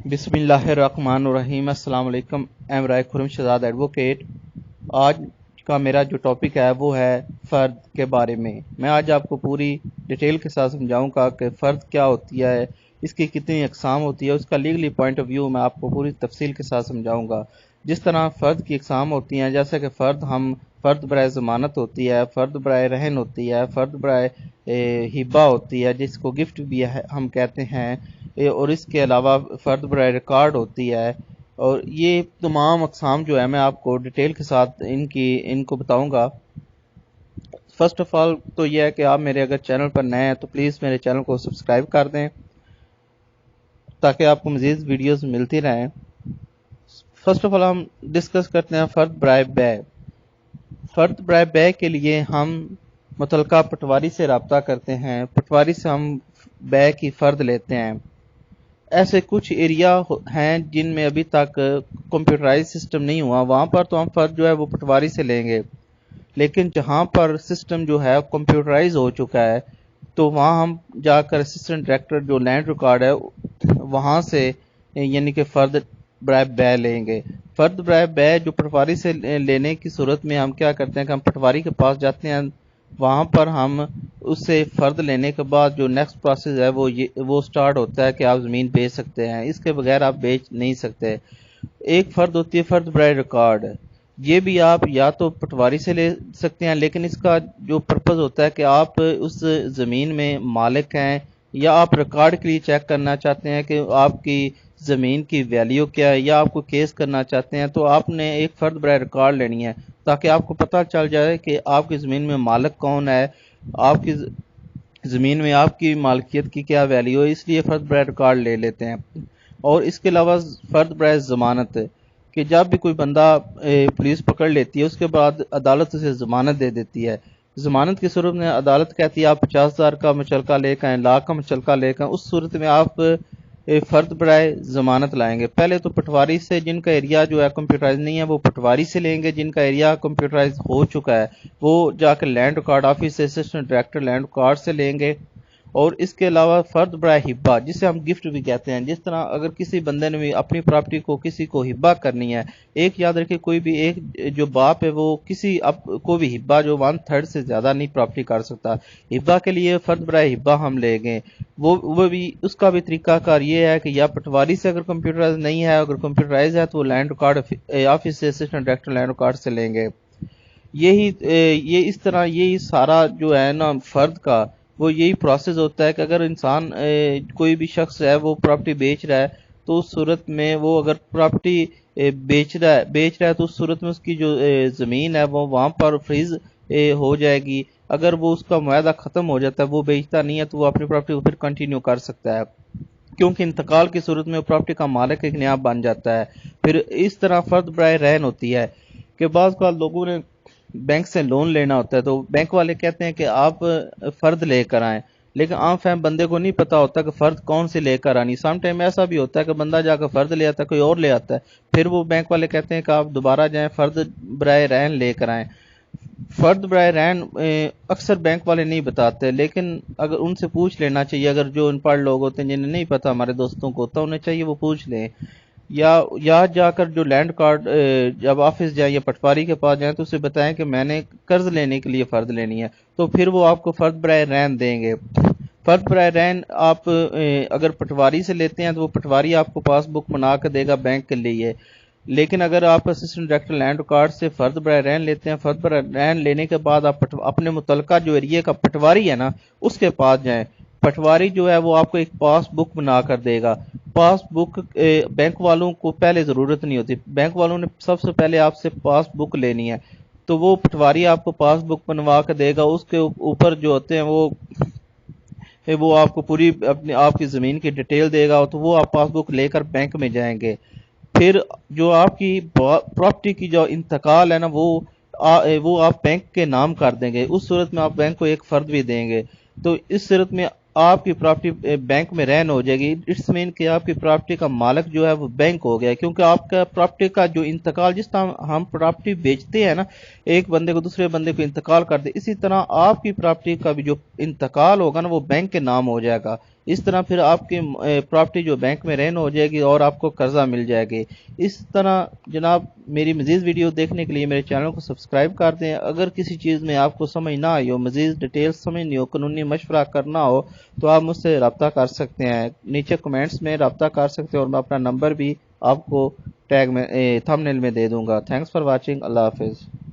बिस्मिल्लाहिर्रहमानिर्रहीम। अस्सलाम वालेकुम। एमराय खुरम शहजाद एडवोकेट। आज का मेरा जो टॉपिक है वो है फ़र्द के बारे में। मैं आज आपको पूरी डिटेल के साथ समझाऊंगा कि फ़र्द क्या होती है, इसकी कितनी अक़साम होती है, उसका लीगली पॉइंट ऑफ व्यू मैं आपको पूरी तफसील के साथ समझाऊंगा। जिस तरह फ़र्द की अक़साम होती हैं, जैसे कि फ़र्द बराए ज़मानत होती है, फ़र्द बराए रहन होती है, फ़र्द बराए हिब्बा होती है जिसको गिफ्ट भी हम कहते हैं, और इसके अलावा फ़र्द बराए रिकॉर्ड होती है। और ये तमाम अक़साम जो है मैं आपको डिटेल के साथ इनको बताऊंगा। फ़र्स्ट ऑफ़ ऑल तो यह है कि आप मेरे अगर चैनल पर नए हैं तो प्लीज़ मेरे चैनल को सब्सक्राइब कर दें ताकि आपको मज़ीद वीडियोस मिलती रहें। फ़र्स्ट ऑफ़ ऑल हम डिस्कस करते हैं फ़र्द बराए बै। फ़र्द बराए बै के लिए हम मुतलका पटवारी से रब्ता करते हैं, पटवारी से हम बै की फ़र्द लेते हैं। ऐसे कुछ एरिया हैं जिनमें अभी तक कंप्यूटराइज सिस्टम नहीं हुआ, वहाँ पर तो हम फ़र्द जो है वो पटवारी से लेंगे। लेकिन जहाँ पर सिस्टम जो है कंप्यूटराइज हो चुका है तो वहाँ हम जाकर असिस्टेंट डायरेक्टर जो लैंड रिकॉर्ड है वहाँ से यानी कि फ़र्द बराए बै लेंगे। फ़र्द बराए बै जो पटवारी से लेने की सूरत में हम क्या करते हैं कि हम पटवारी के पास जाते हैं, वहाँ पर हम उससे फ़र्द लेने के बाद जो नेक्स्ट प्रोसेस है वो स्टार्ट होता है कि आप ज़मीन बेच सकते हैं। इसके बगैर आप बेच नहीं सकते। एक फ़र्द होती है फ़र्द बराए रिकॉर्ड। ये भी आप या तो पटवारी से ले सकते हैं, लेकिन इसका जो पर्पज़ होता है कि आप उस ज़मीन में मालिक हैं, या आप रिकॉर्ड के लिए चेक करना चाहते हैं कि आपकी ज़मीन की वैल्यू क्या है, या आपको केस करना चाहते हैं, तो आपने एक फ़र्द बराए रिकॉर्ड लेनी है ताकि आपको पता चल जाए कि आपकी ज़मीन में मालिक कौन है, आपकी ज़मीन में आपकी मालिकियत की क्या वैल्यू है। इसलिए फ़र्द बराए रिकॉर्ड ले लेते हैं। और इसके अलावा फ़र्द बराए ज़मानत कि जब भी कोई बंदा पुलिस पकड़ लेती है उसके बाद अदालत उसे ज़मानत दे देती है। ज़मानत की सूरत में अदालत कहती है आप 50,000 का मुचलका लेकर आएँ, लाख का मुचलका लेकर आएँ, उस सूरत में आप फ़र्द बराए ज़मानत लाएंगे। पहले तो पटवारी से, जिनका एरिया जो है कंप्यूटराइज नहीं है वो पटवारी से लेंगे, जिनका एरिया कंप्यूटराइज हो चुका है वो जाकर लैंड रिकॉर्ड ऑफिस से असिस्टेंट डायरेक्टर लैंड रिकॉर्ड से लेंगे। और इसके अलावा फ़र्द बराए हिब्बा जिसे हम गिफ्ट भी कहते हैं, जिस तरह अगर किसी बंदे ने भी अपनी प्रॉपर्टी को किसी को हिब्बा करनी है, एक याद रखिए कोई भी एक जो बाप है वो किसी को भी हिब्बा जो 1/3 से ज़्यादा नहीं प्रॉपर्टी कर सकता। हिब्बा के लिए फ़र्द बराए हिब्बा हम लेंगे। वो भी उसका भी तरीकाकार ये है कि या पटवारी से अगर कंप्यूटराइज नहीं है, अगर कंप्यूटराइज है तो वो लैंड रिकॉर्ड ऑफिस से असिस्टेंट डायरेक्टर लैंड रिकॉर्ड से लेंगे। ये इस तरह यही सारा जो है ना फ़र्द का वो यही प्रोसेस होता है कि अगर इंसान कोई भी शख्स है वो प्रॉपर्टी बेच रहा है तो उस सूरत में वो अगर प्रॉपर्टी बेच रहा है तो उस सूरत में उसकी जो ज़मीन है वो वहाँ पर फ्रीज हो जाएगी। अगर वो उसका मुआहदा ख़त्म हो जाता है, वो बेचता नहीं है, तो वो अपनी प्रॉपर्टी को फिर कंटिन्यू कर सकता है, क्योंकि इंतकाल की सूरत में वो प्रॉपर्टी का मालिक एक नया बन जाता है। फिर इस तरह फ़र्द बराए रहन होती है कि बाज़ का लोगों ने बैंक से लोन लेना होता है तो बैंक वाले कहते हैं कि आप फ़र्द लेकर आएँ, लेकिन आम फहम बंदे को नहीं पता होता कि फ़र्द कौन से लेकर आनी। सम टाइम ऐसा भी होता है कि बंदा जाकर फ़र्द ले आता है, कोई और ले आता है, फिर वो बैंक वाले कहते हैं कि आप दोबारा जाएं फ़र्द बराए रहन लेकर आएँ। फ़र्द बराए रहन अक्सर बैंक वाले नहीं बताते, लेकिन अगर उनसे पूछ लेना चाहिए। अगर जो अनपढ़ लोग होते हैं जिन्हें नहीं पता, हमारे दोस्तों को होता, उन्हें चाहिए वो पूछ लें। या जाकर जो लैंड कार्ड जब ऑफिस जाए या पटवारी के पास जाए तो उसे बताएं कि मैंने कर्ज लेने के लिए फ़र्द लेनी है, तो फिर वो आपको फ़र्द बराए रहन देंगे। फ़र्द बराए रहन आप अगर पटवारी से लेते हैं तो वो पटवारी आपको पासबुक बना कर देगा बैंक के लिए। लेकिन अगर आप असिस्टेंट डायरेक्टर लैंड रिकॉर्ड से फ़र्द बराए रहन लेते हैं, फ़र्द बराए रहन लेने के बाद आप अपने मुतलका जो एरिया का पटवारी है ना उसके पास जाएं। पटवारी जो है वो आपको एक पासबुक बना कर देगा। पासबुक बैंक वालों को पहले ज़रूरत नहीं होती, बैंक वालों ने सबसे पहले आपसे पासबुक लेनी है, तो वो पटवारी आपको पासबुक बनवा कर देगा। उसके ऊपर जो होते हैं वो आपको पूरी अपनी आपकी ज़मीन की डिटेल देगा, तो वो आप पासबुक लेकर बैंक में जाएंगे। फिर जो आपकी प्रॉपर्टी की जो इंतकाल है ना वो आप बैंक के नाम कर देंगे। उस सूरत में आप बैंक को एक फ़र्द भी देंगे, तो इस सूरत में आपकी प्रॉपर्टी बैंक में रहन हो जाएगी। इट्स मीन कि आपकी प्रॉपर्टी का मालिक जो है वो बैंक हो गया, क्योंकि आपका प्रॉपर्टी का जो इंतकाल, जिस तरह हम प्रॉपर्टी बेचते हैं ना, एक बंदे को दूसरे बंदे को इंतकाल कर दे, इसी तरह आपकी प्रॉपर्टी का भी जो इंतकाल होगा ना वो बैंक के नाम हो जाएगा। اس طرح پھر آپ کی پراپرٹی جو بینک میں رہن ہو جائے گی اور آپ کو قرضہ مل جائے گی۔ اس طرح جناب میری مزید ویڈیو دیکھنے کے لیے میرے چینل کو سبسکرائب کر دیں۔ اگر کسی چیز میں آپ کو سمجھ نہ آئی ہو، مزید ڈیٹیلز سمجھنی ہو، قانونی مشورہ کرنا ہو تو آپ مجھ سے رابطہ کر سکتے ہیں، نیچے کمنٹس میں رابطہ کر سکتے ہیں، اور میں اپنا نمبر بھی آپ کو ٹیگ میں تھمبنیل میں دے دوں گا۔ Thanks for watching. اللہ حافظ۔